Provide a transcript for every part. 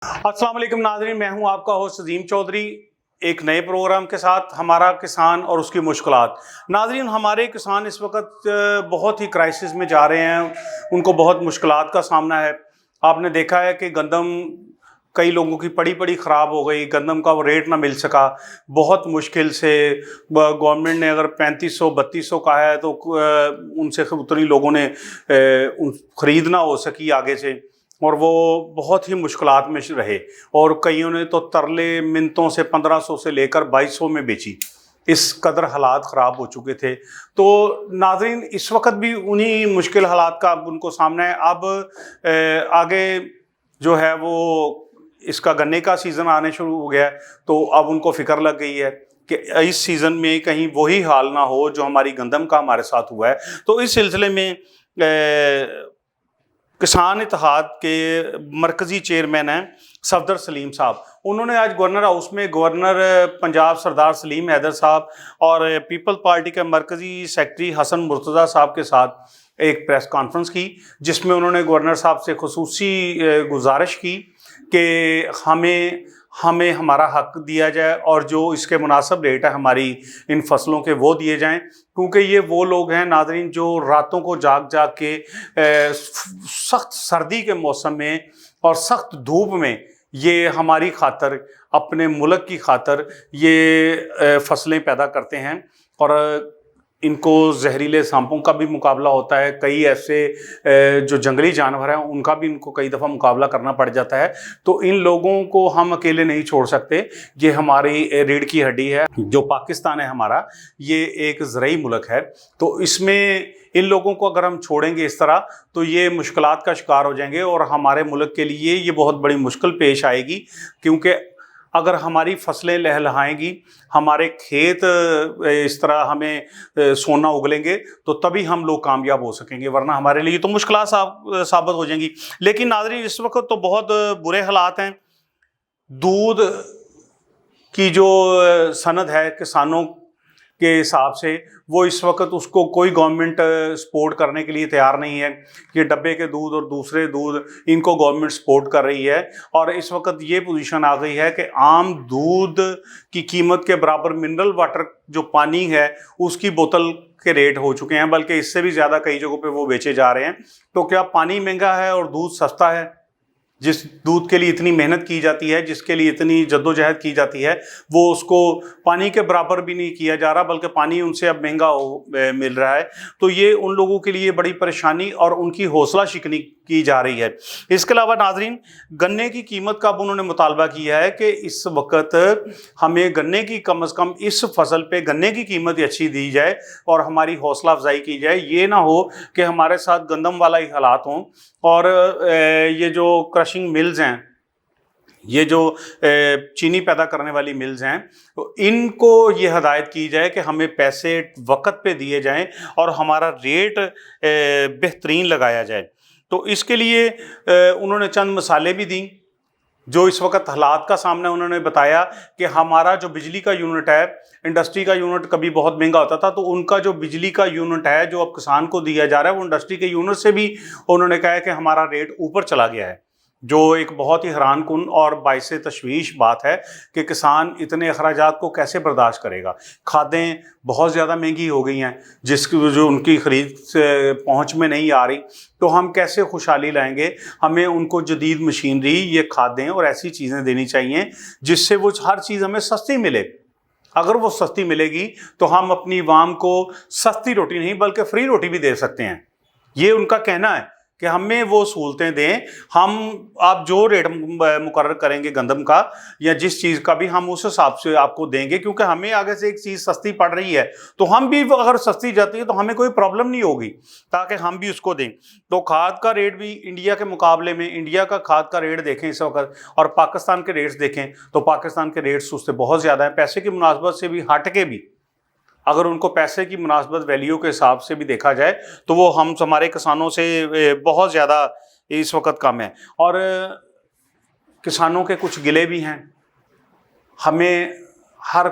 अस्सलाम वालेकुम नाज़रीन, मैं हूं आपका होस्ट अजीम चौधरी एक नए प्रोग्राम के साथ। हमारा किसान और उसकी मुश्किलात। नाज़रीन, हमारे किसान इस वक्त बहुत ही क्राइसिस में जा रहे हैं, उनको बहुत मुश्किलात का सामना है। आपने देखा है कि गंदम कई लोगों की पड़ी पड़ी ख़राब हो गई, गंदम का वो रेट ना मिल सका, बहुत मुश्किल से गवर्नमेंट ने अगर 3500-3200 का है तो उनसे उतनी लोगों ने ख़रीद ना हो सकी आगे से, और वो बहुत ही मुश्किलात में रहे। और कईयों ने तो तरले मिनटों से 1500 से लेकर 2200 में बेची। इस कदर हालात ख़राब हो चुके थे। तो नाज़रीन, इस वक्त भी उन्हीं मुश्किल हालात का अब उनको सामना है। अब आगे जो है वो इसका गन्ने का सीज़न आने शुरू हो गया है, तो अब उनको फ़िक्र लग गई है कि इस सीज़न में कहीं वही हाल ना हो जो हमारी गंदम का हमारे साथ हुआ है। तो इस सिलसिले में किसान इत्तेहाद के मरकज़ी चेयरमैन हैं सफदर सलीम साहब। उन्होंने आज गवर्नर हाउस में गवर्नर पंजाब सरदार सलीम हैदर साहब और पीपल पार्टी के मरकज़ी सेक्रेटरी हसन मुर्तज़ा साहब के साथ एक प्रेस कॉन्फ्रेंस की, जिसमें उन्होंने गवर्नर साहब से खुसूसी गुजारिश की कि हमें हमारा हक दिया जाए और जो इसके मुनासिब रेट है हमारी इन फसलों के वो दिए जाएं, क्योंकि ये वो लोग हैं नाज़रीन जो रातों को जाग जाग के सख्त सर्दी के मौसम में और सख्त धूप में ये हमारी खातर, अपने मुल्क की खातर ये फसलें पैदा करते हैं। और इनको जहरीले सांपों का भी मुकाबला होता है, कई ऐसे जो जंगली जानवर हैं उनका भी इनको कई दफ़ा मुकाबला करना पड़ जाता है। तो इन लोगों को हम अकेले नहीं छोड़ सकते। ये हमारी रीढ़ की हड्डी है। जो पाकिस्तान है हमारा, ये एक ज़रई मुल्क है, तो इसमें इन लोगों को अगर हम छोड़ेंगे इस तरह तो ये मुश्किलात का शिकार हो जाएंगे और हमारे मुल्क के लिए ये बहुत बड़ी मुश्किल पेश आएगी। क्योंकि अगर हमारी फसलें लहलहाएंगी, हमारे खेत इस तरह हमें सोना उगलेंगे, तो तभी हम लोग कामयाब हो सकेंगे, वरना हमारे लिए तो मुश्किलात साबित हो जाएंगी। लेकिन नाज़रीन, इस वक्त तो बहुत बुरे हालात हैं। दूध की जो सनद है किसानों के हिसाब से, वो इस वक्त उसको कोई गवर्नमेंट सपोर्ट करने के लिए तैयार नहीं है। ये डब्बे के दूध और दूसरे दूध, इनको गवर्नमेंट सपोर्ट कर रही है। और इस वक्त ये पोजीशन आ गई है कि आम दूध की कीमत के बराबर मिनरल वाटर जो पानी है उसकी बोतल के रेट हो चुके हैं, बल्कि इससे भी ज़्यादा कई जगहों पे वो बेचे जा रहे हैं। तो क्या पानी महंगा है और दूध सस्ता है? जिस दूध के लिए इतनी मेहनत की जाती है, जिसके लिए इतनी जद्दोजहद की जाती है, वो उसको पानी के बराबर भी नहीं किया जा रहा, बल्कि पानी उनसे अब महंगा मिल रहा है। तो ये उन लोगों के लिए बड़ी परेशानी और उनकी हौसला शिकनी की जा रही है। इसके अलावा नाज़रीन, गन्ने की कीमत का अब उन्होंने मुतालबा किया है कि इस वक्त हमें गन्ने की कम से कम इस फसल पे गन्ने की कीमत अच्छी दी जाए और हमारी हौसला अफजाई की जाए। ये ना हो कि हमारे साथ गंदम वाला ही हालात हों। और ये जो क्रशिंग मिल्स हैं, ये जो चीनी पैदा करने वाली मिल्स हैं, तो इनको ये हदायत की जाए कि हमें पैसे वक्त पे दिए जाएं और हमारा रेट बेहतरीन लगाया जाए। तो इसके लिए उन्होंने चंद मिसालें भी दी जो इस वक्त हालात का सामना। उन्होंने बताया कि हमारा जो बिजली का यूनिट है, इंडस्ट्री का यूनिट कभी बहुत महंगा होता था, तो उनका जो बिजली का यूनिट है जो अब किसान को दिया जा रहा है, वो इंडस्ट्री के यूनिट से भी उन्होंने कहा है कि हमारा रेट ऊपर चला गया है, जो एक बहुत ही हैरान कुन और बाइसे तशवीश बात है कि किसान इतने अखराजात को कैसे बर्दाश्त करेगा। खादें बहुत ज़्यादा महंगी हो गई हैं, जिसकी जो उनकी ख़रीद से पहुँच में नहीं आ रही, तो हम कैसे खुशहाली लाएंगे? हमें उनको जदीद मशीनरी, ये खादें और ऐसी चीज़ें देनी चाहिए जिससे वो हर चीज़ हमें सस्ती मिले। अगर वो सस्ती मिलेगी तो हम अपनी आवाम को सस्ती रोटी नहीं बल्कि फ्री रोटी भी दे सकते हैं। ये उनका कहना है कि हमें वो सहूलतें दें। आप जो रेट मुकर्रर करेंगे गंदम का या जिस चीज़ का भी, हम उस हिसाब से आपको देंगे, क्योंकि हमें आगे से एक चीज़ सस्ती पड़ रही है तो हम भी अगर सस्ती जाती है तो हमें कोई प्रॉब्लम नहीं होगी, ताकि हम भी उसको दें। तो खाद का रेट भी इंडिया के मुकाबले में, इंडिया का खाद का रेट देखें इस वक्त और पाकिस्तान के रेट्स देखें तो पाकिस्तान के रेट्स उससे बहुत ज़्यादा हैं। पैसे की मुनासबत से भी हट के भी, अगर उनको पैसे की मुनासबत वैल्यू के हिसाब से भी देखा जाए तो वो हमारे किसानों से बहुत ज़्यादा इस वक्त कम है। और किसानों के कुछ गिले भी हैं। हमें हर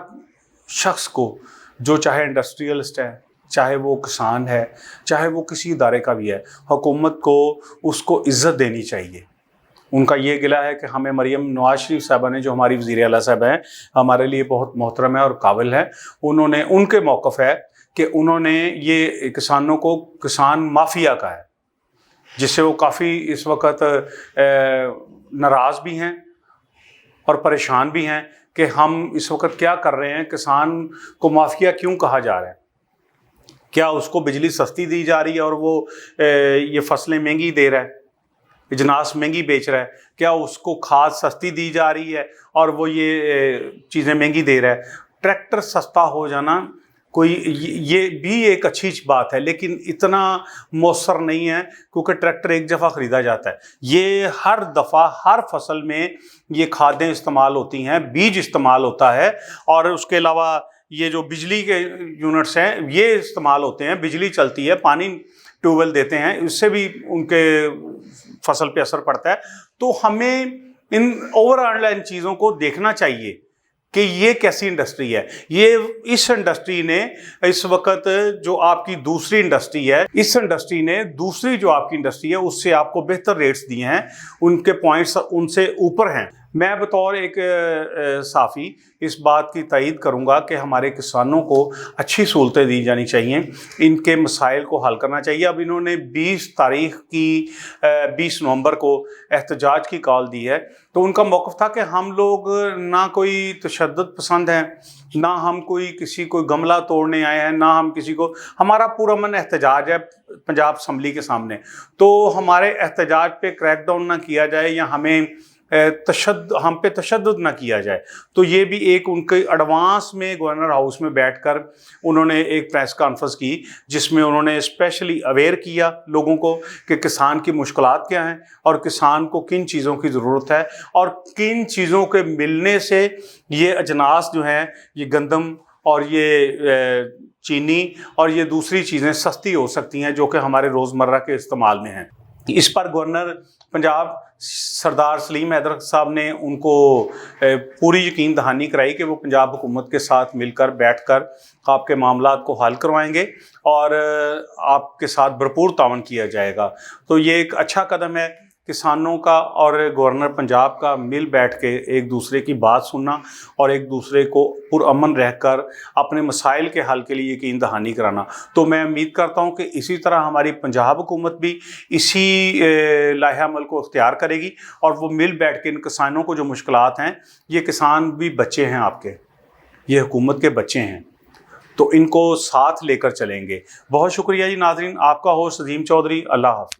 शख्स को, जो चाहे इंडस्ट्रियलिस्ट है, चाहे वो किसान है, चाहे वो किसी इदारे का भी है, हुकूमत को उसको इज़्ज़त देनी चाहिए। ان کا یہ گلہ ہے کہ ہمیں مریم نواز شریف صاحبہ نے، جو ہماری وزیر اعلیٰ صاحب ہیں، ہمارے لیے بہت محترم ہے اور قابل ہے، ان کے موقف ہے کہ انہوں نے یہ کسانوں کو کسان مافیا کا ہے، جس سے وہ کافی اس وقت ناراض بھی ہیں اور پریشان بھی ہیں کہ ہم اس وقت کیا کر رہے ہیں، کسان کو مافیا کیوں کہا جا رہا ہے؟ کیا اس کو بجلی سستی دی جا رہی ہے اور وہ یہ فصلیں مہنگی دے رہا ہے، اجناس مہنگی بیچ رہا ہے؟ کیا اس کو کھاد سستی دی جا رہی ہے اور وہ یہ چیزیں مہنگی دے رہا ہے؟ ٹریکٹر سستا ہو جانا یہ بھی ایک اچھی بات ہے، لیکن اتنا مؤثر نہیں ہے، کیونکہ ٹریکٹر ایک دفعہ خریدا جاتا ہے۔ یہ ہر دفعہ ہر فصل میں یہ کھادیں استعمال ہوتی ہیں، بیج استعمال ہوتا ہے، اور اس کے علاوہ یہ جو بجلی کے یونٹس ہیں یہ استعمال ہوتے ہیں، بجلی چلتی ہے، پانی ٹیوب ویل دیتے ہیں، اس سے بھی ان کے فصل پہ اثر پڑتا ہے۔ تو ہمیں اوور آل ان چیزوں کو دیکھنا چاہیے کہ یہ کیسی انڈسٹری ہے۔ اس انڈسٹری نے اس وقت جو آپ کی دوسری انڈسٹری ہے، اس انڈسٹری نے دوسری جو آپ کی انڈسٹری ہے اس سے آپ کو بہتر ریٹس دیے ہیں، ان کے پوائنٹس ان سے اوپر ہیں۔ میں بطور ایک صحافی اس بات کی تائید کروں گا کہ ہمارے کسانوں کو اچھی سہولتیں دی جانی چاہیے، ان کے مسائل کو حل کرنا چاہیے۔ اب انہوں نے 20 نومبر کو احتجاج کی کال دی ہے، تو ان کا موقف تھا کہ ہم لوگ نہ کوئی تشدد پسند ہیں، نہ ہم کوئی گملہ توڑنے آئے ہیں، نہ ہم کسی کو، ہمارا پورا من احتجاج ہے پنجاب اسمبلی کے سامنے، تو ہمارے احتجاج پہ کریک ڈاؤن نہ کیا جائے یا ہم پہ تشدد نہ کیا جائے۔ تو یہ بھی ایک ان کے ایڈوانس میں گورنر ہاؤس میں بیٹھ کر انہوں نے ایک پریس کانفرنس کی، جس میں انہوں نے اسپیشلی اویئر کیا لوگوں کو کہ کسان کی مشکلات کیا ہیں اور کسان کو کن چیزوں کی ضرورت ہے، اور کن چیزوں کے ملنے سے یہ اجناس جو ہیں، یہ گندم اور یہ چینی اور یہ دوسری چیزیں سستی ہو سکتی ہیں جو کہ ہمارے روزمرہ کے استعمال میں ہیں۔ اس پر گورنر پنجاب سردار سلیم حیدر صاحب نے ان کو پوری یقین دہانی کرائی کہ وہ پنجاب حکومت کے ساتھ مل کر بیٹھ کر آپ کے معاملات کو حل کروائیں گے اور آپ کے ساتھ بھرپور تعاون کیا جائے گا۔ تو یہ ایک اچھا قدم ہے کسانوں کا اور گورنر پنجاب کا مل بیٹھ کے ایک دوسرے کی بات سننا اور ایک دوسرے کو پرامن رہ کر اپنے مسائل کے حل کے لیے یقین دہانی کرانا۔ تو میں امید کرتا ہوں کہ اسی طرح ہماری پنجاب حکومت بھی اسی لائحہ عمل کو اختیار کرے گی اور وہ مل بیٹھ کے ان کسانوں کو جو مشکلات ہیں، یہ کسان بھی بچے ہیں آپ کے، یہ حکومت کے بچے ہیں، تو ان کو ساتھ لے کر چلیں گے۔ بہت شکریہ جی ناظرین، آپ کا ہوسٹ عظیم چودھری، اللہ حافظ۔